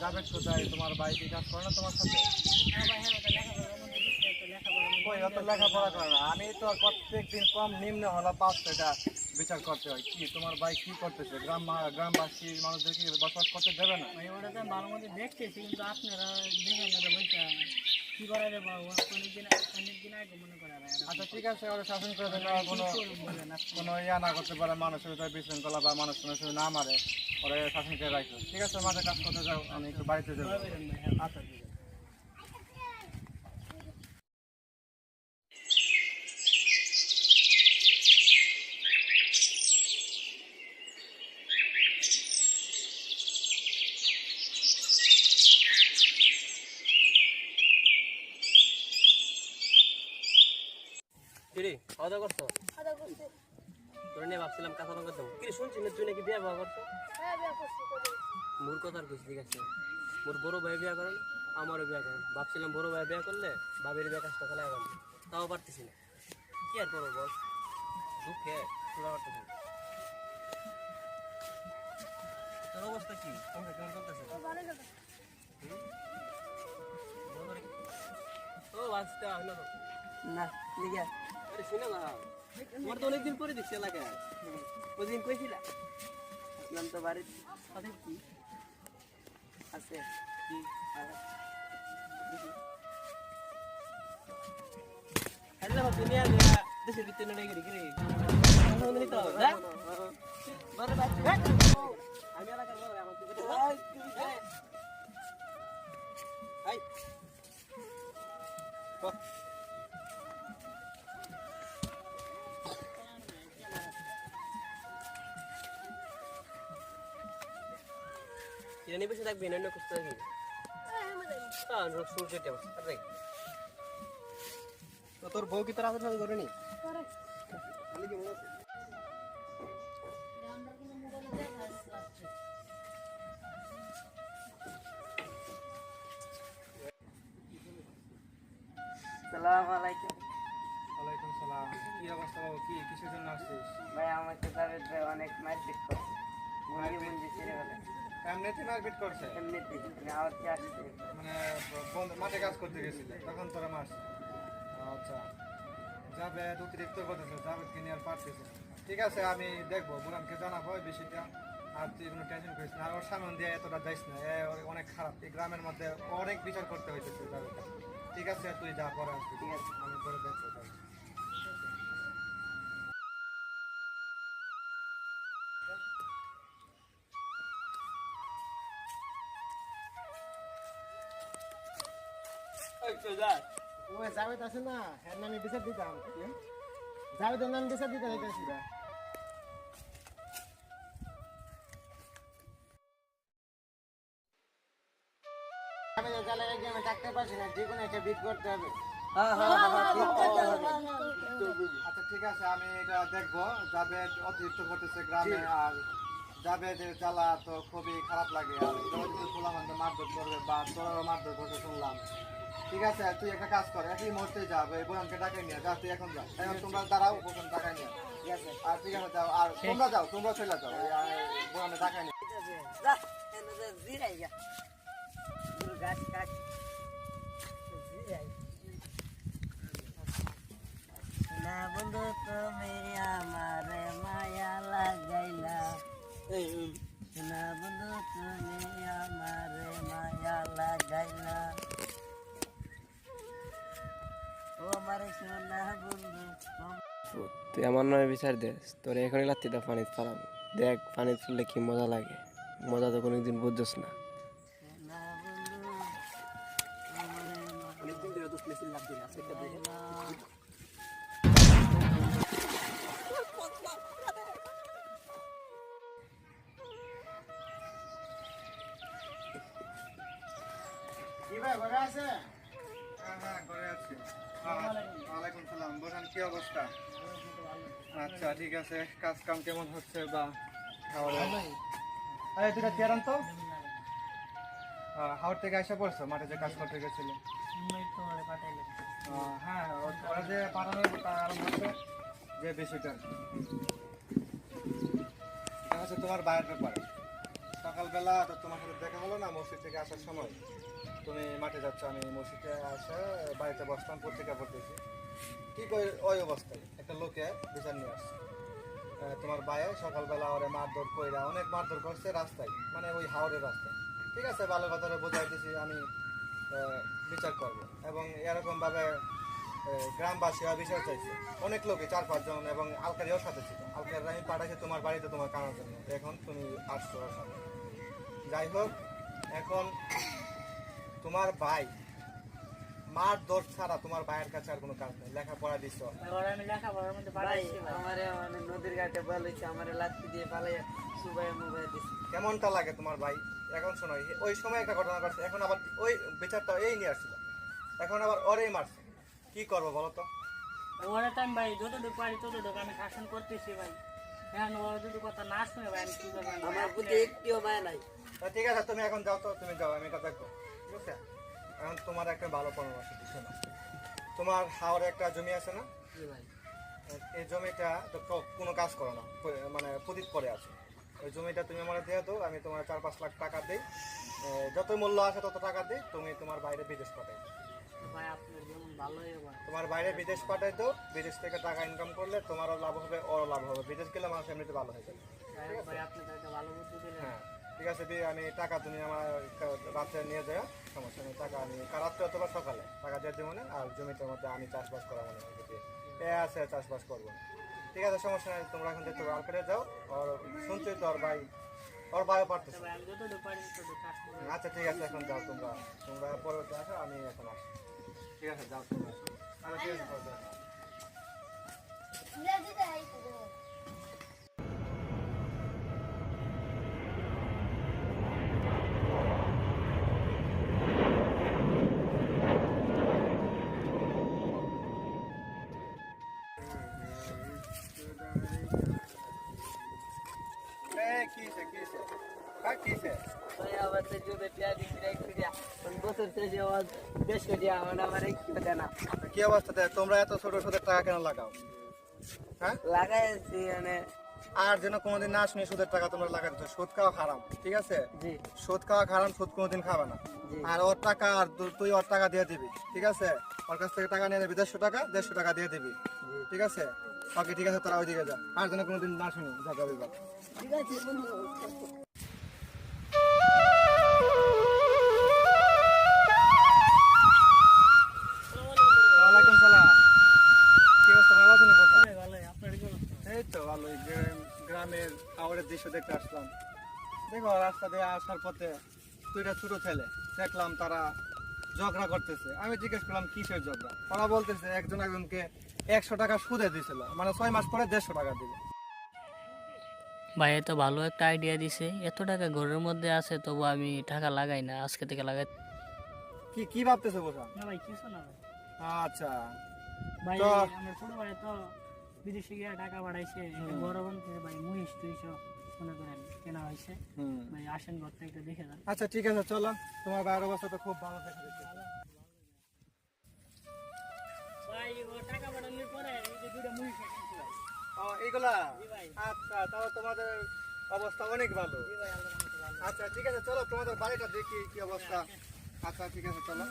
জাভেদ কোথায়? তোমার ভাই কি কাজ করে না তোমার সাথে? কই অত লেখাপড়া করে না। আমি তো প্রত্যেকদিন কম নিম্ন হলো 500 টাকা বিচার করতে হয়। কি তোমার ভাই কি করতেছে? গ্রামবাসী মানুষদের কি বসবাস করতে দেবে না? ভাই ওটা তো ভালো মতো দেখতেছি, কিন্তু আপনারা দেখেন না বলছে কি করা যাবে, অনেকদিন আগে মনে করা যায়। আচ্ছা ঠিক আছে, ওরা শাসন করে দেন, কোনো ইয়া না করতে পারে, মানুষের ভিতরে বিশৃঙ্খলা বা মানুষ মানুষের না মারে, ওরা শাসন করে রাখো। ঠিক আছে, মাঠে কাজ করতে যাও, আমি একটু বাড়িতে যাবো। আচ্ছা ঠিক আছে। কিরে খাওয়া দাওয়া করছো? তোর নিয়ে ভাবছিলাম কাঁচা লঙ্কা দেবো। কিরে শুনছি না তুই নাকি বিয়ে বাবা করছো? মোর কথার কিছু ঠিক আছে, মোর বড় ভাই বিয়ে করেন, আমারও বিয়ে করেন। ভাবছিলাম বড় ভাই বিয়ে করলে বাবির বিয়ে কাজটা খেলা গেল, তাও পারতেছি না। কি আর করবো বল, দুঃখে চূড়া পারতেছি না। তোর অবস্থা কি? তোমাকে কেমন চলতেছে? ও বাঁচতে হলো না লিগা আরে সিনেমা তোমার তো অনেকদিন পরে দেখছি এলাকায়। ওদিন কইছিলা আসলাম তো বাড়ির সাথে কি আছে কি আরে বাবা দুনিয়া দেশের ভিতরে নেই গিরি গিরি আমি তো বড় বাচ্চা আমি এলাকার বড় আমার তুই I ini bisa tak bina nak kusta ni. Ah, nak suruh je tiap. Ada. তোর বউ কি তোর আদর সাথে করে নি? Kali gimana sih? আসসালামুয়ালাইকুম। ওয়ালাইকুম সালাম। কি অবস্থা বাবু? কি কিসের জন্য আসছিস? ভাই আমাকে জাভেদ ভাই অনেক মারপিট করে, মুরগি মুরগি ছেড়ে বলে এমনিতে মারপিট করছে? এমনিতেই আমি আবার কি আসছে মানে মাঠে কাজ করতে গেছিলে তখন তোরা মারছে? আচ্ছা, জাভেদ অতিরিক্ত করতেছে, জাভেদকে নিয়ে আর পারতেছে না। ঠিক আছে, আমি দেখবো, বুড়ানকে জানাবো এই বিষয়টা। আর তুই কোনো টেনশন করিস না, আর ওর সামনে দিয়ে এতটা যাইস না, অনেক খারাপ। এই গ্রামের মধ্যে অনেক বিচার করতে হইতেছে জাভেদকে। ঠিক আছে, তুই যা পরে আসবি। ঠিক আছে, আমি পরে দেখবো তাই। ওই জাভেদ আছে না, এর নামে বিচার দিতাম। জাভেদের নামে বিচার দিতে হইতেছি না। জাভেদের জালের একজনে থাকতে পারছি না, যে কোনো একটা বিট করতে হবে। ঠিক করতে হবে। আচ্ছা ঠিক আছে, আমি এটা দেখবো। জাভেদ অতিরিক্ত করতেছে গ্রামে, আর জাভেদের জ্বালা তো খুবই খারাপ লাগে। আর খোলা মধ্যে মারধর করবে বা তোরাও মারধর করতে শুনলাম। ঠিক আছে, তুই একটা কাজ কর, একই মুহূর্তে যাবে বোনকে ডাকাই নিয়ে যা। তুই এখন যা, এখন তোমরা দাঁড়াও, বোন ডাকাই নিয়ে। ঠিক আছে। আর ঠিক আছে যাও, আর তোমরা যাও, তোমরা চলে যাও, বোনকে ডাকাই নিয়ে। যা এনে যা জিরাই যা গুরু গাছ কাট জিরাই না বন্ধু তুমি আমারে মায়া লাগাইলা না বন্ধু তুমি আমারে মায়া লাগাইলা ও আমারে সোনা বন্ধু তুই আমার নামে বিচার দেস, তোর এখনই লাত্তি দা পানিতে ফালাম। দেখ পানিতে ফুললে কি মজা লাগে, মজা তো কোনোদিন বুঝছস না। না বন্ধু আমারে অনেকদিন ধরে তো স্পেশাল লাভ দিন আছে একটা দেখে। কি ভাই ঘরে আছে? হ্যাঁ হ্যাঁ, ঘরে আছি। ওয়ালাইকুম সালাম। বোন কি অবস্থা? আচ্ছা ঠিক আছে, কাজ কাম কেমন হচ্ছে বা খাওয়া দাওয়া? এই দুটা চেয়ার তো হাওড় থেকে এসে পড়ছো, মাঠে যে কাজ করতে গেছিলে? তোমারে পাঠাইলে হ্যাঁ, ওরা যে পাঠানোর কারণ হচ্ছে যে বিষয়টা, এটা হচ্ছে তোমার ভাইয়ের ব্যাপার। তখন সকালবেলা তো তোমার সাথে দেখা হলো না মসজিদ থেকে আসার সময়, তুমি মাঠে যাচ্ছ, আমি মসজিদে আসে বাড়িতে বসতাম পত্রিকা পড়তেছি, ঠিক ওই অবস্থায় একটা লোকে বিচার নিয়ে আসছে। তোমার ভাইয়ে সকালবেলা ওরে মারধর কইরা অনেক মারধর করছে রাস্তায়, মানে ওই হাওড়ের রাস্তায়। ঠিক আছে, ভালো কথা বোঝাইতেছি আমি, বিচার করবো। এবং এরকমভাবে গ্রামবাসীরা বিচার চাইছে, অনেক লোকে 4-5 জন, এবং আলকারিও সাথে ছিল। আলকারিরা আমি পাঠাইছি তোমার বাড়িতে তোমার কামার জন্য, এখন তুমি আসছো ওর সাথে। যাই হোক, এখন তোমার ভাই মার দোষ ছাড়া তোমার ভাইয়ের কাছে আর কোনো কাজ নেই, লেখাপড়া দিচ্ছ। ওরা আমি লেখাপড়ার মধ্যে ভাই পাঠাইছি ভাই। আমারে মানে নদীর ঘাটে বলেছে আমারে লাত্তি দিয়ে পালাইয়া সুবাই মোবাইল দিছে। কেমনটা লাগে তোমার ভাই? এখন শোনো, ওই সময় একটা ঘটনা ঘটছে, এখন আবার ওই বিচারটা এই নিয়ে আসছিল, এখন আবার ওরেই মারছে। কি করবো বলো তো? ওরা তো আমি ভাই যতটুকু পারি ততটুকু আমি শাসন করতেছি ভাই। এখন ওরা যদি কথা না শুনে ভাই আমি কি করবো? আমার প্রতি একটিও মায়া নাই। তা ঠিক আছে, তুমি এখন যাও তো, তুমি যাও, আমি এটা দেখবো। ঠিক আছে, এখন তোমার একটা ভালো পরামর্শ দিচ্ছি না, তোমার হাওড়ে একটা জমি আছে না, জি ভাই। এই জমিটা তো কোনো কাজ করো না, মানে পতিত পড়ে আছে। ওই জমিটা তুমি আমার দিয়ে দাও, আমি তোমার 4-5 লাখ টাকা দিই, যত মূল্য আছে তত টাকা দিই, তুমি তোমার বাইরে বিদেশ পাঠাই। ভাই আপনার যেমন ভালোই ভাই। তোমার বাইরে বিদেশ পাঠাই দাও, বিদেশ থেকে টাকা ইনকাম করলে তোমারও লাভ হবে, ওরও লাভ হবে, বিদেশ গেলে মানুষ এমনিতে ভালো হয়ে যাবে। ভাই আপনি তো একটা ভালো বুদ্ধি দিলেন। হ্যাঁ ঠিক আছে, দিয়ে আমি টাকা তুমি আমার রাত্রে নিয়ে যাও, সমস্যা নেই, টাকা আমি রাত্রে অথবা সকালে টাকা দিয়ে দেবো না, আর জমিটার মধ্যে আমি চাষবাস করা মনে হয় দিয়ে এ আছে চাষবাস করবো। ঠিক আছে, সমস্যা নেই, তোমরা এখন দেখতে আর করে যাও। আর শুনছি তো ওর ভাইও পারতেছে। ভাই আমি যতটুকু পারি ততটুকু কাজ করবো। আচ্ছা ঠিক আছে, এখন যাও তোমরা, তোমরা পরবর্তী আসো, আমি এখন আসি। ঠিক আছে, যাও তোমরা। আচ্ছা ঠিক আছে, পরে যাও। ভাই আমার তো যদি টিয়া দিছি একটু দিয়া বছর শেষে আমার 150 টিয়া আমার একটু দেয় না। কি অবস্থাতে তোমরা এত ছোট ছোট টাকা কেন লাগাও? হ্যাঁ, লাগাইছি মানে আর যেন কোনোদিন না শুনি সুদের টাকা তোমরা লাগাচ্ছ। সুদ খাওয়া হারাম, ঠিক আছে? জি সুদ খাওয়া হারাম, সুদ কোনোদিন খাবে না। জি। আর ওর টাকা, আর তুই ওর টাকা দিয়ে দিবি, ঠিক আছে? ওর কাছ থেকে টাকা নিয়ে নেবি 150 টাকা দিয়ে দিবি, ঠিক আছে? ওকে ঠিক আছে, তোরা ওইদিকে যা, আর যেন কোনোদিন না শুনি যা যাবি বা। ঠিক আছে বন্ধু। ওয়ালাইকুম সালাম। কি অবস্থা, ভালো আছেন? ভাই ভালোই, আপনার কি অবস্থা? এই তো ভালোই, গ্রামের হাওড়ের দৃশ্য দেখতে আসলাম। দেখো, রাস্তা দিয়ে আসার পথে 2টা ছোট ছেলে দেখলাম, তারা ঝগড়া করতেছে। আমি জিজ্ঞেস করলাম কিসের ঝগড়া, ওরা বলতেছে একজন একজনকে 100 টাকা সুদে দিয়েছিল, মানে 6 মাস পরে 150 টাকা দিবে। ভাই এত ভালো একটা আইডিয়া দিছে, এত টাকা ঘরের মধ্যে আছে তবু আমি টাকা লাগাই না, আজকে থেকে লাগাই। কি ভাবতেছে বোঝা? না ভাই কিছু না ভাই। আচ্ছা, ভাই তো- আমার ছোট ভাই তো বিদেশে গিয়ে টাকা পাঠাইছে, বড় বোন থেকে ভাই মহিষ 200 মনে করেন কেনা হয়েছে। ভাই আসেন ঘরটা একটু দেখে যান। আচ্ছা ঠিক আছে, চলো। তোমার ভাইয়ের অবস্থা তো খুব ভালো দেখা যাচ্ছে। ভাই ও টাকা পাঠানোর পরে এই যে 2টা মহিষ কিনছি ভাই। এইগুলা? জি ভাই। আচ্ছা, তাহলে তোমাদের অবস্থা অনেক ভালো। জি ভাই আল্লাহর রহমতে ভালো। আচ্ছা ঠিক আছে, চলো তোমাদের বাড়িটা দেখি কি অবস্থা। আচ্ছা ঠিক আছে, চলো।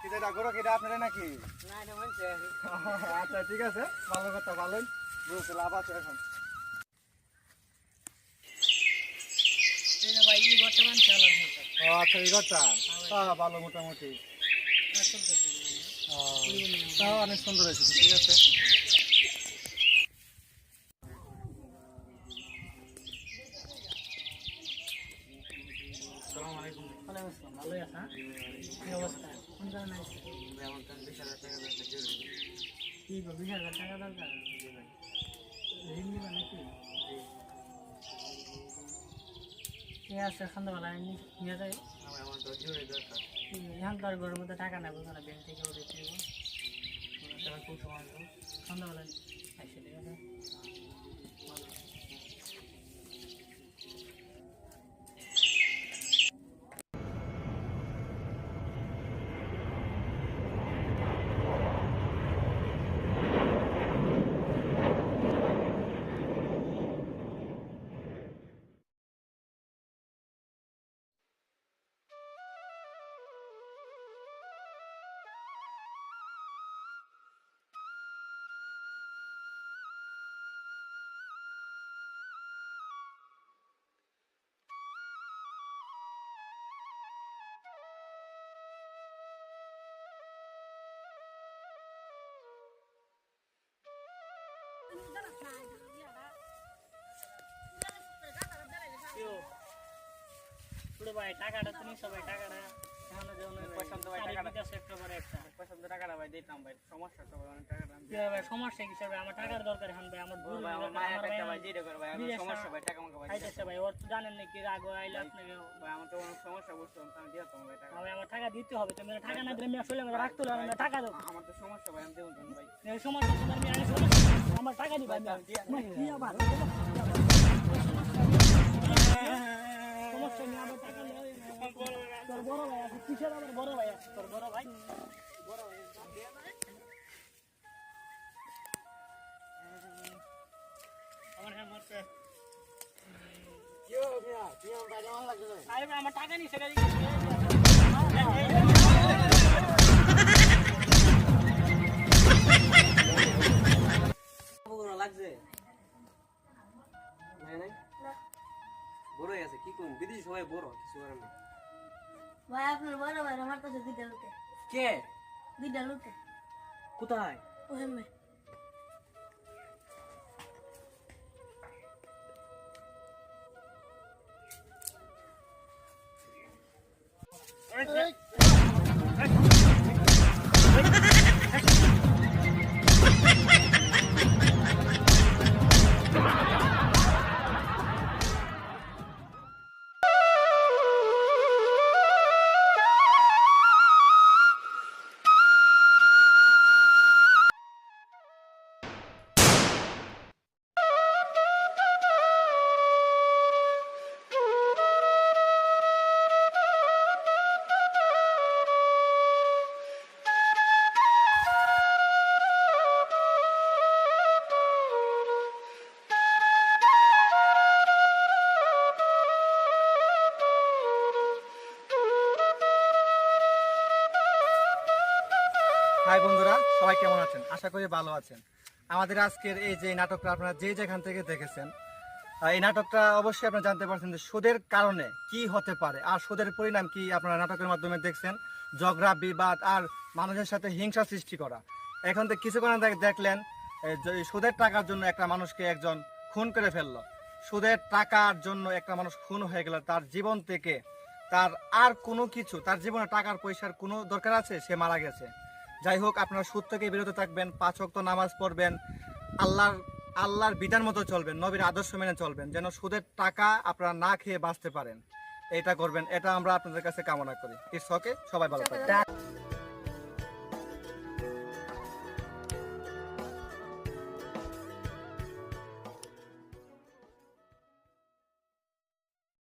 কিটা গরু কিটা আপনারা নাকি? না না মানছে। আচ্ছা ঠিক আছে, ভালো কথা, ভালোই বুঝতে লাভ আছে এখন। এই যে ভাই এই ঘরটা বানছে আল্লাহর রহমতে। ও আচ্ছা, এই ঘরটা ভালো মোটামুটি। আর চলতেছে জীবনে। তাও অনেক সুন্দর হয়েছে, ঠিক আছে। ওয়ালাইকুম আসসালাম, ভালোই আছেন? কি অবস্থা? কোন জায়গায় আছেন? কি গো 20,000 টাকা দরকার? ঋণ নিবা নাকি? ঠিক আছে, সন্ধ্যাবেলা নিয়ে যাই। এখন তো আর ঘরের মধ্যে টাকা নেবো না, ব্যাংক থেকে ওদের দিব। সন্ধ্যাবেলা আসে, ঠিক আছে? ছোট ভাই টাকাটা তুমি সবাই টাকাটা সমস্যা হিসাবে আমার টাকার দরকার এখন ভাই আমার সমস্যা ভাই ওর তো জানেন নাকি আগে আইলে আপনাকে আমার টাকা দিতে হবে তুমি টাকা না দিলে আমি আসলে রাখতে হবে টাকা দেবো আমার তো সমস্যা ভাই আমি দেবো ভাই সমস্যা আমার টাকা দিবা সমস্যা নেই আমার টাকা তোর বড় ভাই আছে কিসের আমার বড় ভাই আছে তোর বড় ভাই আমার হ্যাঁ মরছে আমার টাকা নি সেটা লাগছে বড় হয়ে গেছে কি করুন বিদেশি সবাই বড় কিছু করেন না ভাই আপনার বড় ভাই আমার কাছে দুইটা লুটে কে দুইটা লুটে কোথায় ওহেমে হাই বন্ধুরা, সবাই কেমন আছেন? আশা করি ভালো আছেন। আমাদের আজকের এই যে নাটকটা আপনারা যে যেখান থেকে দেখেছেন, এই নাটকটা অবশ্যই আপনারা জানতে পারছেন যে সুদের কারণে কি হতে পারে আর সুদের পরিণাম কি আপনারা নাটকের মাধ্যমে দেখছেন। ঝগড়া বিবাদ আর মানুষের সাথে হিংসা সৃষ্টি করা। এখন তো কিছুক্ষণ আগে দেখলেন সুদের টাকার জন্য একটা মানুষকে একজন খুন করে ফেললো। সুদের টাকার জন্য একটা মানুষ খুন হয়ে গেল, তার জীবন থেকে তার আর কোনো কিছু, তার জীবনে টাকার পয়সার কোনো দরকার আছে, সে মারা গেছে। যাই হোক, আপনারা সুদ থেকে বিরত থাকবেন, 5 ওয়াক্ত নামাজ পড়বেন, আল্লাহর বিধান মতো চলবেন, নবীর আদর্শ মেনে চলবেন, যেন সুদের টাকা আপনারা না খেয়ে বাঁচতে পারেন। এটা করবেন, এটা আমরা আপনাদের কাছে কামনা করি। ইটস ওকে, সবাই ভালো থাকবেন।